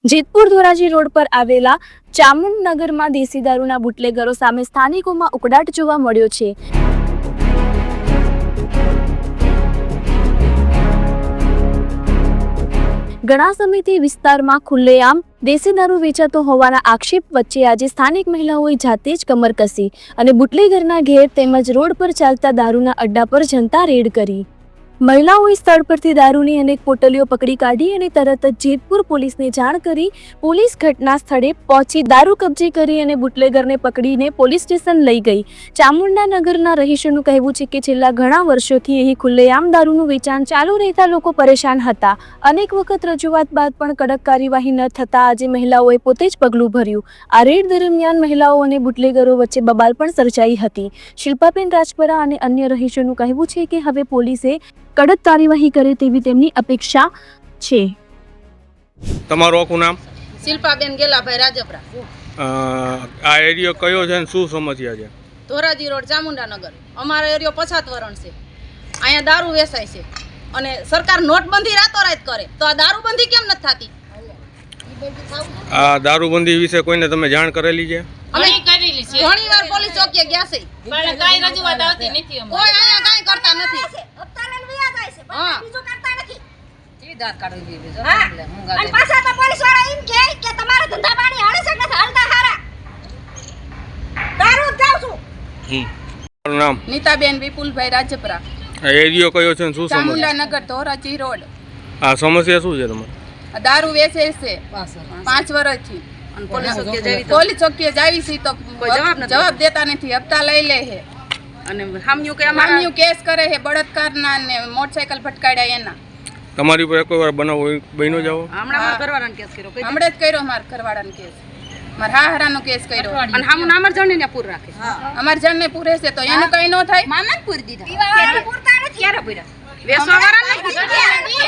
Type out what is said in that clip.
Jetpur Dhoraji road પર આવેલા ચામુંડનગરમાં દેશી દારૂના બુટલેગરો સામે સ્થાનિકોમાં ઉકળાટ જોવા મળ્યો છે। ઘણા સમયથી વિસ્તારમાં ખુલ્લેઆમ દેશી દારૂ વેચાતો હોવાના આક્ષેપ વચ્ચે આજે સ્થાનિક મહિલાઓએ જાતે જ કમર કસી અને બુટલેગરના ઘેર તેમજ રોડ પર ચાલતા દારૂના અડ્ડા પર જનતા રેડ કરી। મહિલાઓએ સ્થળ પરથી દારૂની અનેક પોટલીઓ પકડી કાઢી અને તરત જ જેતપુર પોલીસને જાણ કરી પોલીસ ઘટના સ્થળે પહોંચી દારૂ કબજે કરી અને બુટલેગરને પકડીને પોલીસ સ્ટેશન લઈ ગઈ। ચામુંડાનગરના રહીશોનું કહેવું છે કે છેલ્લા ઘણા વર્ષોથી અહીં ખુલ્લેઆમ દારૂનું વેચાણ ચાલુ રહેતા લોકો પરેશાન હતા। અનેક વખત રજૂઆત બાદ પણ કડક કાર્યવાહી ન થતા આજે મહિલાઓએ પોતે જ પગલું ભર્યું। આ રેડ દરમિયાન મહિલાઓ અને બુટલેગરો વચ્ચે બબાલ પણ સર્જાઈ હતી। શિલ્પાબેન રાજપરા અને અન્ય રહીશોનું કહેવું છે કે હવે પોલીસે કડક કાર્યવાહી કરે તેવી તેમની અપેક્ષા છે। તમારું આખું નામ? શિલ્પાબેન ગેલાભાઈ રાજપરા। આ એરિયો કયો છે અને શું સમસ્યા છે? ધોરાજી રોડ ચામુંડાનગર। અમારો એરિયો પછાત વરણ છે, અહીંયા દારૂ વેચાય છે અને સરકાર નોટબંધી રાતોરાત કરે તો આ દારૂબંધી કેમ નથી થતી? આ દારૂબંધી વિશે કોઈને તમે જાણ કરેલી છે? અમે કરેલી છે, ઘણીવાર પોલીસ ચોકીએ ગયા છે પણ કાઈ રજૂઆત આવતી નથી। કોઈ અહીંયા કાઈ કરતા નથી। હપ્તા લઈને વ્યા જાય છે પણ બીજું કરતા નથી। સીધા કાઢી દીધી જો અને પાછા તો પોલીસ વાળા એમ કહે કે તમારા ધંધા પાણી હાલે છે કે હાલતા હારા દારૂ જ જાવ છું। તમારું નામ? નીતાબેન વિપુલભાઈ રાજપરા। આ એરિયો કયો છે અને શું સમસ્યા? ચામુંડાનગર ધોરાજી રોડ। આ સમસ્યા શું છે તમારે? દારૂ વેચે છે 5 વર્ષથી, પોલીસ ચોકીએ જાવી છે તો જવાબ દેતા નથી। હપ્તા લઈ લે છે અને હામ્યું કેસ કરે છે બળાત્કારના ને મોટરસાઇકલ ભટકાડ્યા એના। તમારી ઉપર કોઈ વાર બનાવ બન્યો જાવ? હમણાં ઘરવાળાનો કેસ કર્યો, હમણાં જ કર્યો મારા ઘરવાળાનો કેસ, મારા હાહરાનો કેસ કર્યો અને હામું અમાર જણને પૂર રાખે। અમાર જણને પૂરે છે તો એનું કઈ ન થાય? મામા પૂરી દીધા, પૂરતા નથી ક્યારે પૂર્યા વેસવા વાળા